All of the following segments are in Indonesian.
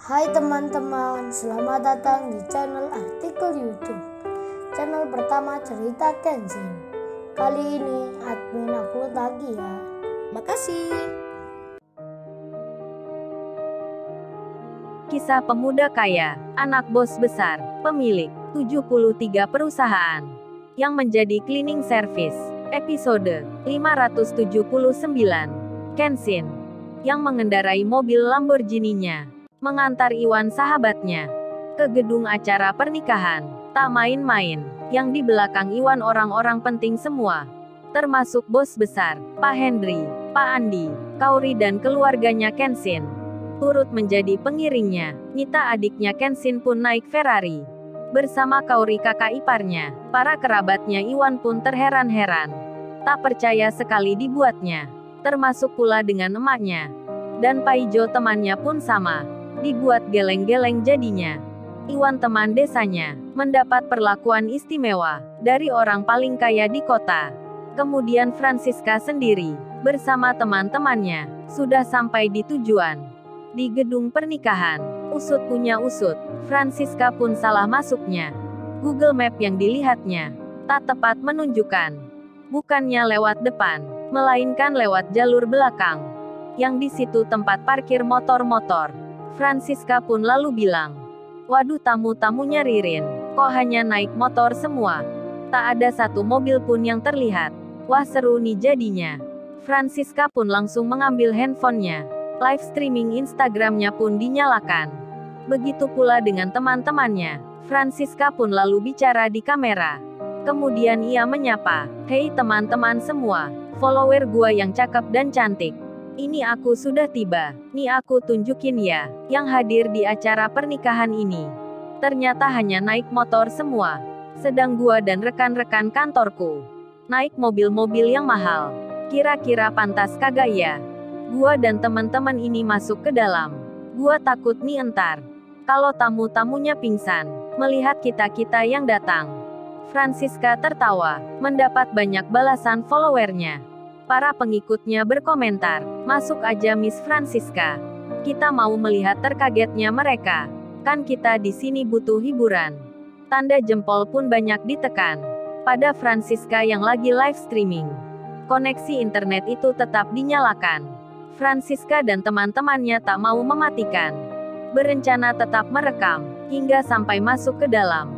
Hai teman-teman, selamat datang di channel artikel YouTube. Channel pertama cerita Kenshin. Kali ini admin upload lagi ya. Makasih. Kisah pemuda kaya, anak bos besar, pemilik 73 perusahaan, yang menjadi cleaning service. Episode 579. Kenshin, yang mengendarai mobil Lamborghini-nya, mengantar Iwan sahabatnya ke gedung acara pernikahan. Tak main-main, yang di belakang Iwan orang-orang penting semua, termasuk bos besar, Pak Henry, Pak Andi, Kaori dan keluarganya Kenshin, turut menjadi pengiringnya. Nita adiknya Kenshin pun naik Ferrari bersama Kaori kakak iparnya. Para kerabatnya Iwan pun terheran-heran, tak percaya sekali dibuatnya, termasuk pula dengan emaknya. Dan Paijo temannya pun sama, dibuat geleng-geleng jadinya. Iwan teman desanya, mendapat perlakuan istimewa dari orang paling kaya di kota. Kemudian Francisca sendiri, bersama teman-temannya, sudah sampai di tujuan. Di gedung pernikahan, usut punya usut, Francisca pun salah masuknya. Google Map yang dilihatnya tak tepat menunjukkan, bukannya lewat depan, melainkan lewat jalur belakang, yang di situ tempat parkir motor-motor. Francisca pun lalu bilang, "Waduh, tamu-tamunya Ririn, kok hanya naik motor semua? Tak ada satu mobil pun yang terlihat. Wah, seru nih jadinya." Francisca pun langsung mengambil handphonenya. Live streaming Instagramnya pun dinyalakan. Begitu pula dengan teman-temannya. Francisca pun lalu bicara di kamera. Kemudian ia menyapa, "Hei teman-teman semua, follower gua yang cakep dan cantik. Ini aku sudah tiba. Nih aku tunjukin ya, yang hadir di acara pernikahan ini ternyata hanya naik motor semua. Sedang gua dan rekan-rekan kantorku naik mobil-mobil yang mahal. Kira-kira pantas kagak ya? Gua dan teman-teman ini masuk ke dalam. Gua takut nih entar kalau tamu-tamunya pingsan melihat kita-kita yang datang." Francisca tertawa, mendapat banyak balasan followernya. Para pengikutnya berkomentar, "Masuk aja Miss Francisca. Kita mau melihat terkagetnya mereka. Kan kita di sini butuh hiburan." Tanda jempol pun banyak ditekan pada Francisca yang lagi live streaming. Koneksi internet itu tetap dinyalakan. Francisca dan teman-temannya tak mau mematikan. Berencana tetap merekam, hingga sampai masuk ke dalam,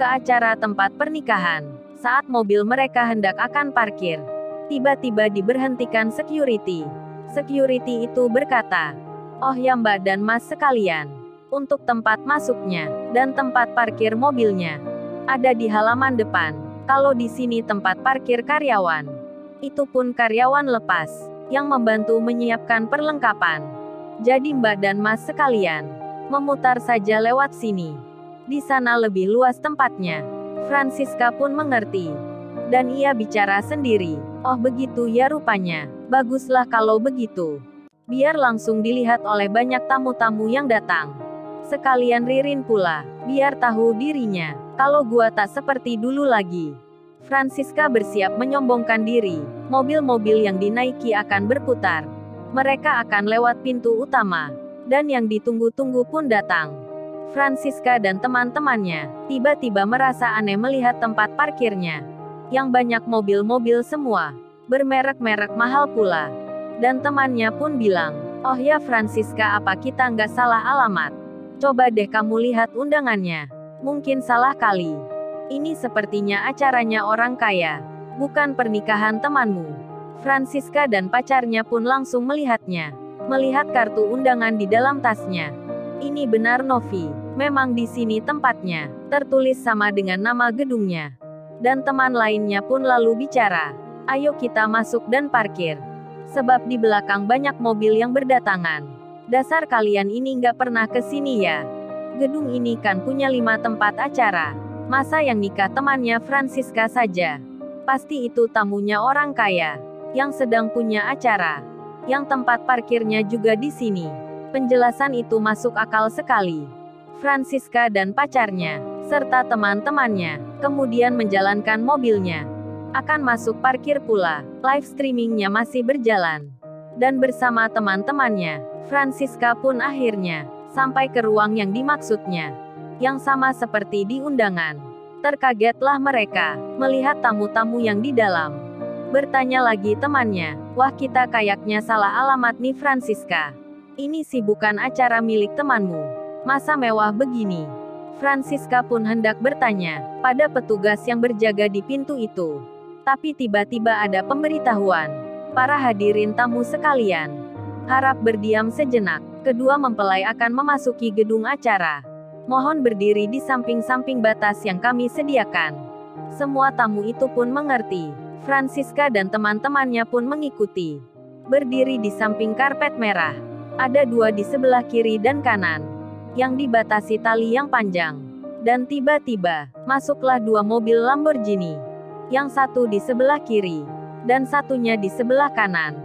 ke acara tempat pernikahan. Saat mobil mereka hendak akan parkir, tiba-tiba diberhentikan security. Security itu berkata, "Oh ya Mbak dan Mas sekalian, untuk tempat masuknya, dan tempat parkir mobilnya, ada di halaman depan. Kalau di sini tempat parkir karyawan, itu pun karyawan lepas, yang membantu menyiapkan perlengkapan. Jadi Mbak dan Mas sekalian, memutar saja lewat sini. Di sana lebih luas tempatnya." Francisca pun mengerti. Dan ia bicara sendiri, "Oh begitu ya rupanya. Baguslah kalau begitu. Biar langsung dilihat oleh banyak tamu-tamu yang datang. Sekalian Ririn pula, biar tahu dirinya, kalau gua tak seperti dulu lagi." Francisca bersiap menyombongkan diri. Mobil-mobil yang dinaiki akan berputar. Mereka akan lewat pintu utama. Dan yang ditunggu-tunggu pun datang. Francisca dan teman-temannya tiba-tiba merasa aneh melihat tempat parkirnya, yang banyak mobil-mobil semua, bermerek-merek mahal pula. Dan temannya pun bilang, "Oh ya Francisca, apa kita nggak salah alamat? Coba deh kamu lihat undangannya. Mungkin salah kali. Ini sepertinya acaranya orang kaya, bukan pernikahan temanmu." Francisca dan pacarnya pun langsung melihatnya. Melihat kartu undangan di dalam tasnya. Ini benar Novi, memang di sini tempatnya, tertulis sama dengan nama gedungnya. Dan teman lainnya pun lalu bicara, "Ayo kita masuk dan parkir. Sebab di belakang banyak mobil yang berdatangan. Dasar kalian ini nggak pernah ke sini ya? Gedung ini kan punya 5 tempat acara. Masa yang nikah temannya Francisca saja? Pasti itu tamunya orang kaya, yang sedang punya acara. Yang tempat parkirnya juga di sini." Penjelasan itu masuk akal sekali. Francisca dan pacarnya, serta teman-temannya, kemudian menjalankan mobilnya. Akan masuk parkir pula. Live streamingnya masih berjalan. Dan bersama teman-temannya, Francisca pun akhirnya sampai ke ruang yang dimaksudnya, yang sama seperti di undangan. Terkagetlah mereka melihat tamu-tamu yang di dalam. Bertanya lagi temannya, "Wah, kita kayaknya salah alamat nih Francisca. Ini sih bukan acara milik temanmu. Masa mewah begini?" Francisca pun hendak bertanya pada petugas yang berjaga di pintu itu. Tapi tiba-tiba ada pemberitahuan. "Para hadirin tamu sekalian, harap berdiam sejenak. Kedua mempelai akan memasuki gedung acara. Mohon berdiri di samping-samping batas yang kami sediakan." Semua tamu itu pun mengerti. Francisca dan teman-temannya pun mengikuti. Berdiri di samping karpet merah. Ada dua di sebelah kiri dan kanan, yang dibatasi tali yang panjang. Dan tiba-tiba, masuklah dua mobil Lamborghini. Yang satu di sebelah kiri, dan satunya di sebelah kanan.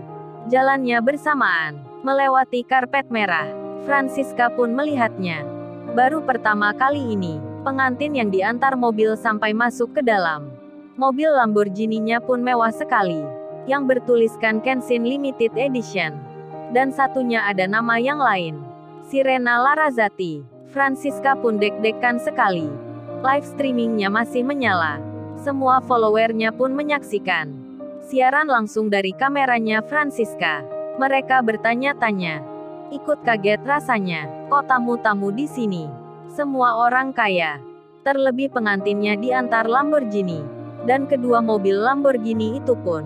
Jalannya bersamaan, melewati karpet merah. Francisca pun melihatnya. Baru pertama kali ini, pengantin yang diantar mobil sampai masuk ke dalam. Mobil Lamborghini-nya pun mewah sekali, yang bertuliskan Kenshin Limited Edition. Dan satunya ada nama yang lain, Sirena Larrazzati. Francisca pun deg-degan sekali. Live streamingnya masih menyala. Semua followernya pun menyaksikan siaran langsung dari kameranya Francisca. Mereka bertanya-tanya. Ikut kaget rasanya. Kok tamu-tamu di sini semua orang kaya? Terlebih pengantinnya diantar Lamborghini. Dan kedua mobil Lamborghini itu pun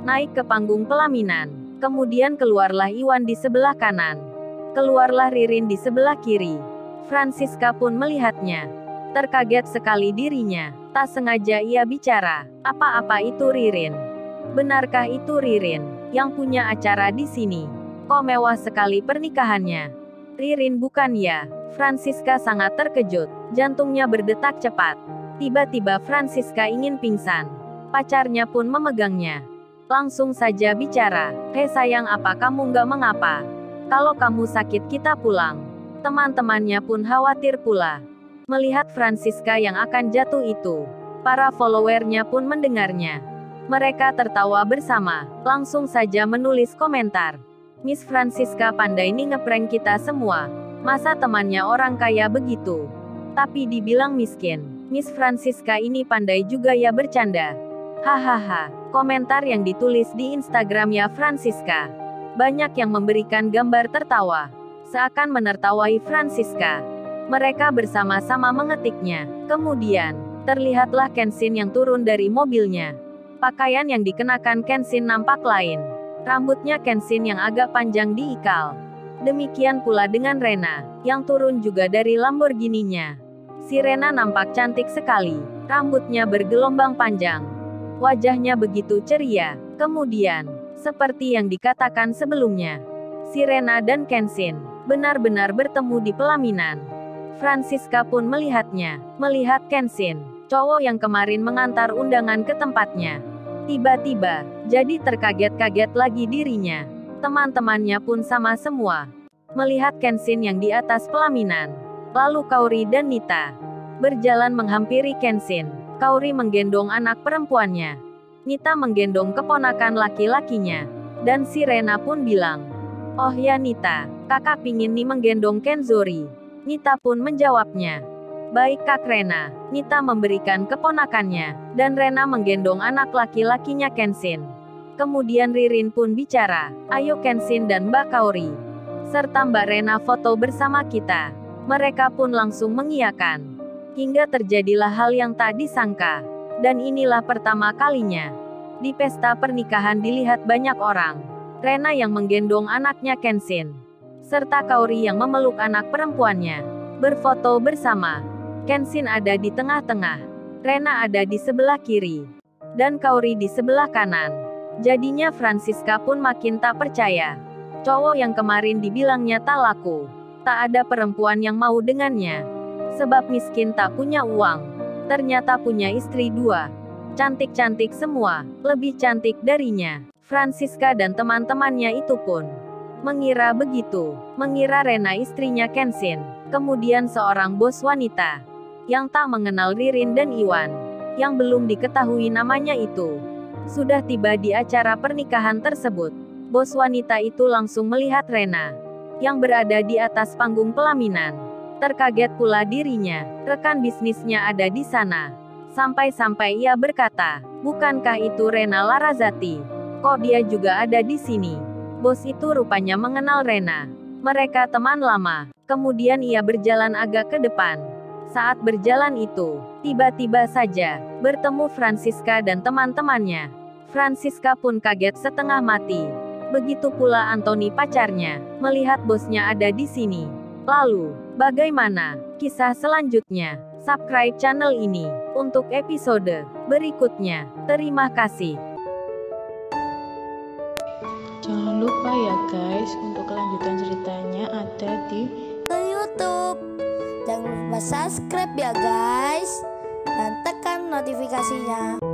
naik ke panggung pelaminan. Kemudian keluarlah Iwan di sebelah kanan. Keluarlah Ririn di sebelah kiri. Francisca pun melihatnya. Terkaget sekali dirinya. Tak sengaja ia bicara, "Apa-apa itu Ririn? Benarkah itu Ririn yang punya acara di sini? Kok mewah sekali pernikahannya? Ririn bukan ya?" Francisca sangat terkejut. Jantungnya berdetak cepat. Tiba-tiba Francisca ingin pingsan. Pacarnya pun memegangnya. Langsung saja bicara, "Hei sayang, apa kamu nggak mengapa? Kalau kamu sakit kita pulang." Teman-temannya pun khawatir pula. Melihat Francisca yang akan jatuh itu. Para followernya pun mendengarnya. Mereka tertawa bersama, langsung saja menulis komentar. "Miss Francisca pandai nih ngeprank kita semua. Masa temannya orang kaya begitu? Tapi dibilang miskin. Miss Francisca ini pandai juga ya bercanda. Hahaha." Komentar yang ditulis di Instagramnya Francisca. Banyak yang memberikan gambar tertawa. Seakan menertawai Francisca. Mereka bersama-sama mengetiknya. Kemudian, terlihatlah Kenshin yang turun dari mobilnya. Pakaian yang dikenakan Kenshin nampak lain. Rambutnya Kenshin yang agak panjang diikal. Demikian pula dengan Rena, yang turun juga dari Lamborghini-nya. Si Rena nampak cantik sekali. Rambutnya bergelombang panjang. Wajahnya begitu ceria. Kemudian, seperti yang dikatakan sebelumnya, si Rena dan Kenshin benar-benar bertemu di pelaminan. Francisca pun melihatnya, melihat Kenshin, cowok yang kemarin mengantar undangan ke tempatnya. Tiba-tiba, jadi terkaget-kaget lagi dirinya. Teman-temannya pun sama semua. Melihat Kenshin yang di atas pelaminan. Lalu Kaori dan Nita berjalan menghampiri Kenshin. Kaori menggendong anak perempuannya. Nita menggendong keponakan laki-lakinya. Dan si Rena pun bilang, "Oh ya Nita, kakak pingin nih menggendong Kenzori." Nita pun menjawabnya, "Baik Kak Rena." Nita memberikan keponakannya, dan Rena menggendong anak laki-lakinya Kenshin. Kemudian Ririn pun bicara, "Ayo Kenshin dan Mbak Kaori, serta Mbak Rena foto bersama kita." Mereka pun langsung mengiyakan. Hingga terjadilah hal yang tak disangka. Dan inilah pertama kalinya. Di pesta pernikahan dilihat banyak orang. Rena yang menggendong anaknya Kenshin. Serta Kaori yang memeluk anak perempuannya. Berfoto bersama. Kenshin ada di tengah-tengah. Rena ada di sebelah kiri. Dan Kaori di sebelah kanan. Jadinya Francisca pun makin tak percaya. Cowok yang kemarin dibilangnya tak laku. Tak ada perempuan yang mau dengannya. Sebab miskin tak punya uang. Ternyata punya istri dua. Cantik-cantik semua, lebih cantik darinya. Francisca dan teman-temannya itu pun mengira begitu. Mengira Rena istrinya Kenshin. Kemudian seorang bos wanita yang tak mengenal Ririn dan Iwan, yang belum diketahui namanya itu, sudah tiba di acara pernikahan tersebut. Bos wanita itu langsung melihat Rena yang berada di atas panggung pelaminan. Terkaget pula dirinya, rekan bisnisnya ada di sana. Sampai-sampai ia berkata, "Bukankah itu Rena Larazati? Kok dia juga ada di sini?" Bos itu rupanya mengenal Rena. Mereka teman lama. Kemudian ia berjalan agak ke depan. Saat berjalan itu, tiba-tiba saja, bertemu Francisca dan teman-temannya. Francisca pun kaget setengah mati. Begitu pula Anthony pacarnya, melihat bosnya ada di sini. Lalu, bagaimana kisah selanjutnya? Subscribe channel ini untuk episode berikutnya. Terima kasih. Jangan lupa ya guys, untuk kelanjutan ceritanya ada di YouTube. Jangan lupa subscribe ya guys, dan tekan notifikasinya.